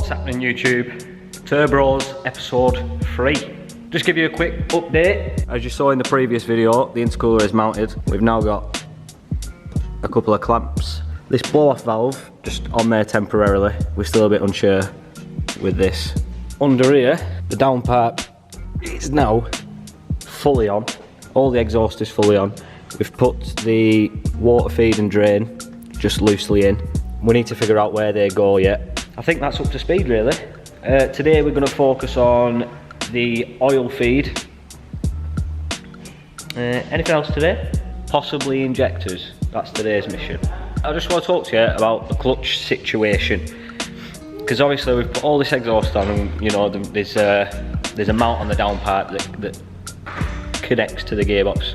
What's happening YouTube? Turbros episode 3. Just give you a quick update. As you saw in the previous video, the intercooler is mounted. We've now got a couple of clamps. This blow off valve just on there temporarily. We're still a bit unsure with this. Under here, the downpipe is now fully on. All the exhaust is fully on. We've put the water feed and drain just loosely in. We need to figure out where they go yet. I think that's up to speed really. Today we're going to focus on the oil feed. Anything else today? Possibly injectors. That's today's mission. I just want to talk to you about the clutch situation. Because obviously we've put all this exhaust on and you know there's a mount on the downpipe that connects to the gearbox,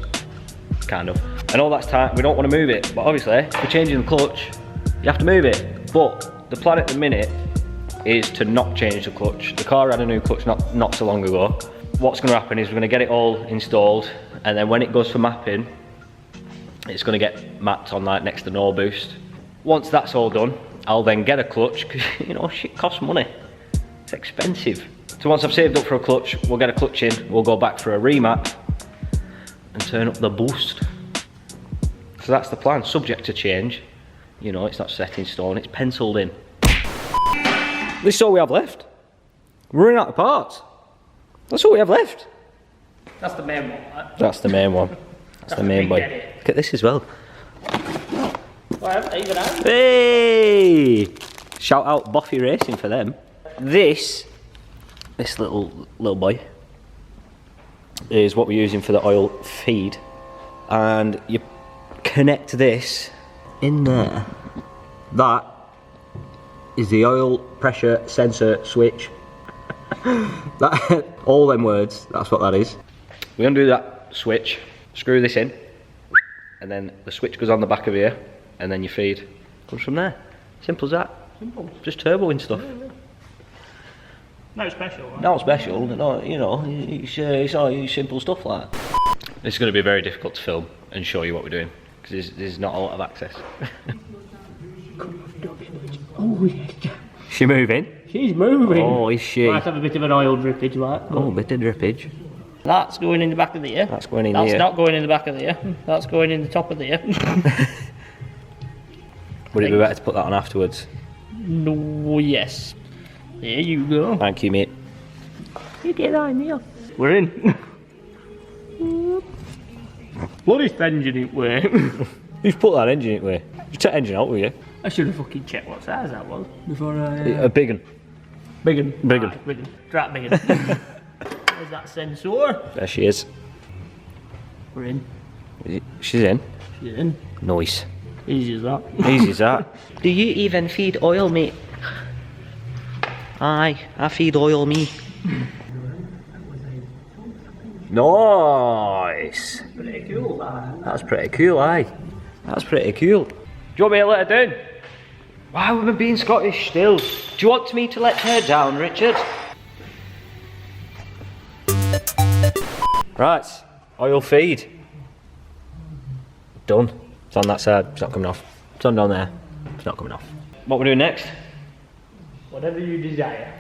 kind of. And all that's tight, we don't want to move it. But obviously, if we're changing the clutch, you have to move it. But the plan at the minute is to not change the clutch. The car had a new clutch not so long ago. What's going to happen is we're going to get it all installed, and then when it goes for mapping, it's going to get mapped on like next to no boost. Once that's all done, I'll then get a clutch, because you know, shit costs money. It's expensive. So once I've saved up for a clutch, we'll get a clutch in, we'll go back for a remap and turn up the boost. So that's the plan, subject to change. You know, it's not set in stone, it's penciled in. This is all we have left. We're running out of parts. That's all we have left. That's the main one, right? That's the main one. That's the main boy. Look at this as well. Well, even out. Hey! Shout out Boffy Racing for them. This little boy is what we're using for the oil feed. And you connect this in there. That is the oil pressure sensor switch. That, all them words, that's what that is. We undo that switch, screw this in, and then the switch goes on the back of here, and then your feed comes from there. Simple as that. Simple. Just turboing stuff. No special, right? Not special, no, you know, it's all simple stuff like that. It's going to be very difficult to film and show you what we're doing, because there's not a lot of access. Oh, yeah. She moving? She's moving. Oh, is she? Might have a bit of an oil drippage, right? Oh, a bit of drippage. That's going in the back of the ear. That's going in That's here. not going in the back of the ear. That's going in the top of the ear. Would it be better to put that on afterwards? No, yes. There you go. Thank you, mate. You get that in here. We're in. Bloody engine it way. You've put that engine in way. You took the engine out, will you? I should have fucking checked what size that was before I... A big one. Big un. Big un. Right, big un. Drop big un. There's that sensor. There she is. We're in. She's in. She's in. Nice. Easy as that. Easy as that. Do you even feed oil, mate? Aye, I feed oil, me. Nice. Pretty cool, that. That's pretty cool, aye. That's pretty cool. Do you want me to let her down? Why are we being Scottish still? Do you want me to let her down, Richard? Right, oil feed. Done. It's on that side, it's not coming off. It's on down there, it's not coming off. What we're doing next? Whatever you desire.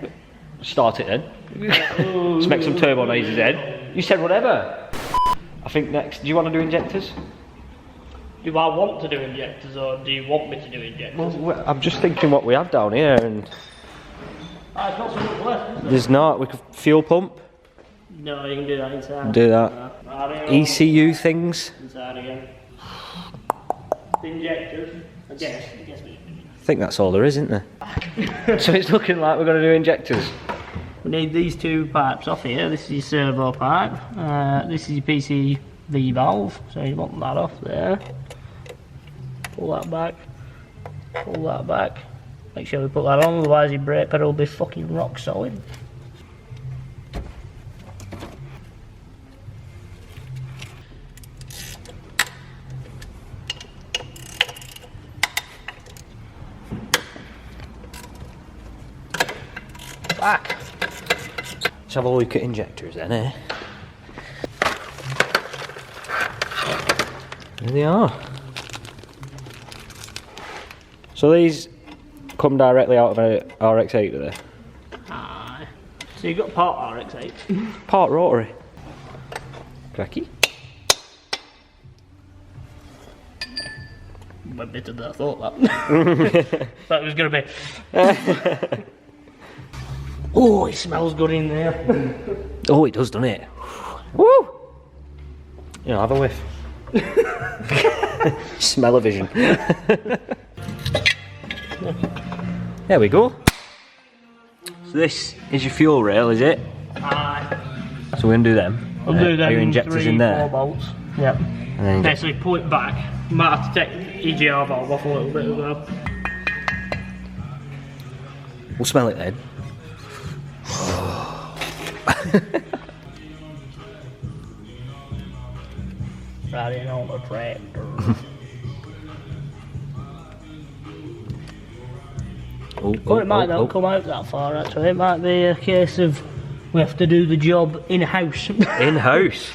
Start it then. Let's make some turbo noises then. You said whatever. I think next, do you want to do injectors? Do I want to do injectors or do you want me to do injectors? Well, I'm just thinking what we have down here and... Ah, it's not so much left. There's not, we could fuel pump. No, you can do that inside. Do that. ECU things. Inside again. Injectors. I guess we I think that's all there is, isn't there? So it's looking like we're going to do injectors. We need these two pipes off here. This is your servo pipe. This is your PCV valve. So you want that off there. Pull that back. Pull that back. Make sure we put that on, otherwise your brake pedal will be fucking rock solid. Back. Let's have a look at injectors then, eh? There they are. So these come directly out of a RX8, do they? So you've got part RX8. Part rotary. Cracky. Went better than I thought that. Thought it was going to be. Oh, it smells good in there. Oh, it does, doesn't it? Woo! You know, have a whiff. Smell-o-vision. There we go. So this is your fuel rail, is it? Aye. So we're going to do them. I'll do them Are your injectors 3, in there? 4 bolts. Yep. And then Basically pull it back. Might have to take the EGR valve off a little bit as well. we'll smell it then. Right in on the tractor. Well, it might not come out that far actually. It might be a case of we have to do the job in-house. In-house?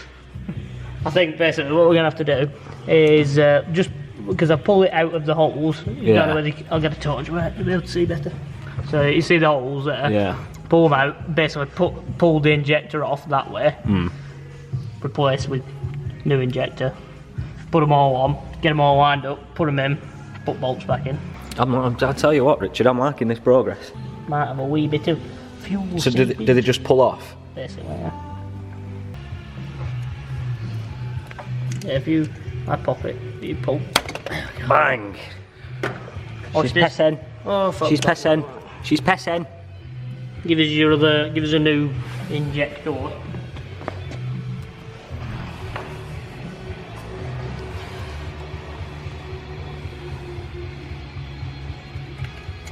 I think basically what we're going to have to do is just because I pull it out of the holes, I'll get a torch right to be able to see better. So you see the holes there? Yeah. Pull them out, basically pull the injector off that way, replace with new injector, put them all on, get them all lined up, put them in, put bolts back in. I'll tell you what, Richard, I'm liking this progress. Might have a wee bit of fuel. So do they just pull off? Basically, yeah. If I pop it, you pull. Bang! She's pissing. Oh, fuck. She's pissing. She's pissing. Give us a new injector.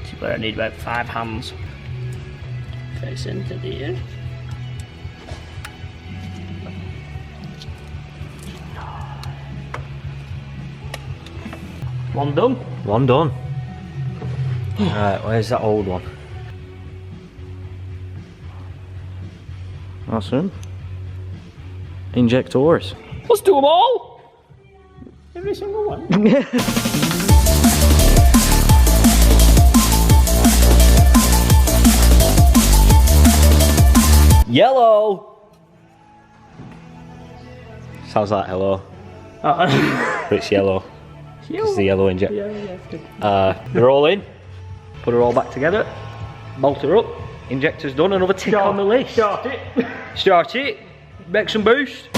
See where I need about 5 hands. Face into the end. One done. One done. Right, where's that old one? Awesome. Injectors. Let's do them all! Every single one. Yellow! Sounds like hello. But it's yellow. It's the yellow injector. They're all in. Put her all back together. Bolt her up. Injector's done. Another tick on the list. Start it. Start it. Make some boost.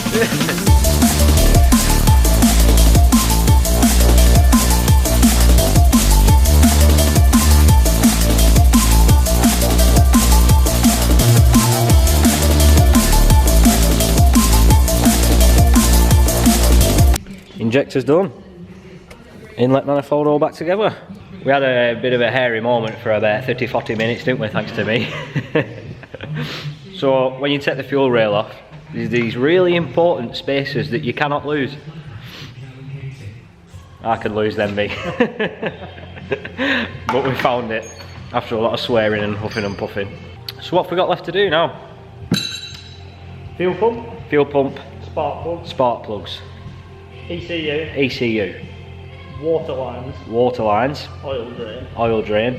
Injector's done. Inlet manifold all back together. We had a bit of a hairy moment for about 30-40 minutes, didn't we, thanks to me. So when you take the fuel rail off, there's these really important spacers that you cannot lose. I could lose them, me. But we found it after a lot of swearing and huffing and puffing. So what have we got left to do now? Fuel pump. Fuel pump. Spark plug. Spark plugs. ECU. ECU. Water lines. Water lines. Oil drain. Oil drain.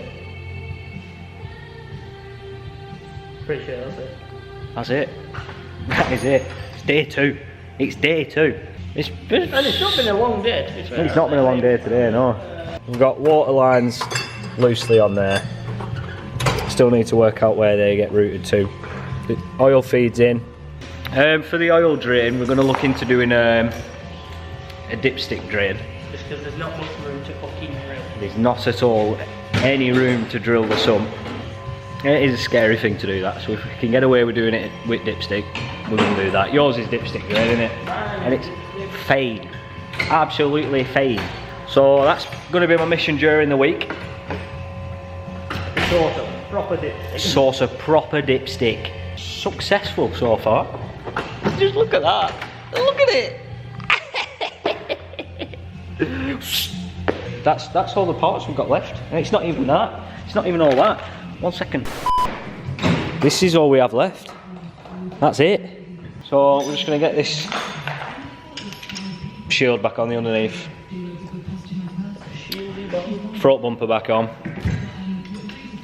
Pretty sure that's it. That's it. That is it. It's day 2. It's day 2. And it's not been a long day, to be fair. It's not been a long day today, no. We've got water lines loosely on there. Still need to work out where they get routed to. The oil feeds in. For the oil drain, we're going to look into doing a dipstick drain. Just because there's not much room to fucking drill. There's not at all any room to drill the sump. It is a scary thing to do that, so if we can get away with doing it with dipstick, we're going to do that. Yours is dipstick drain, isn't it? And it's fine. Absolutely fine. So that's going to be my mission during the week. Sort of proper dipstick. Source of proper dipstick. Successful so far. Just look at that. Look at it. That's all the parts we've got left. And it's not even that. It's not even all that. 1 second. This is all we have left. That's it. So we're just going to get this shield back on the underneath. Front bumper back on.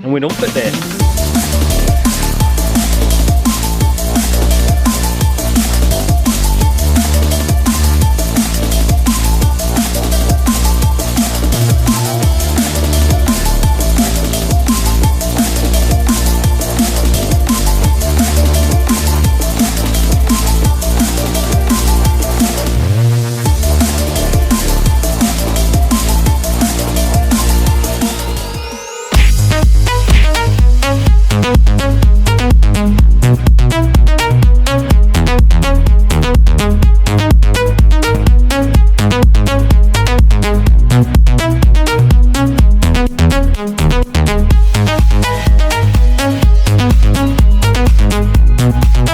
And we're done for today.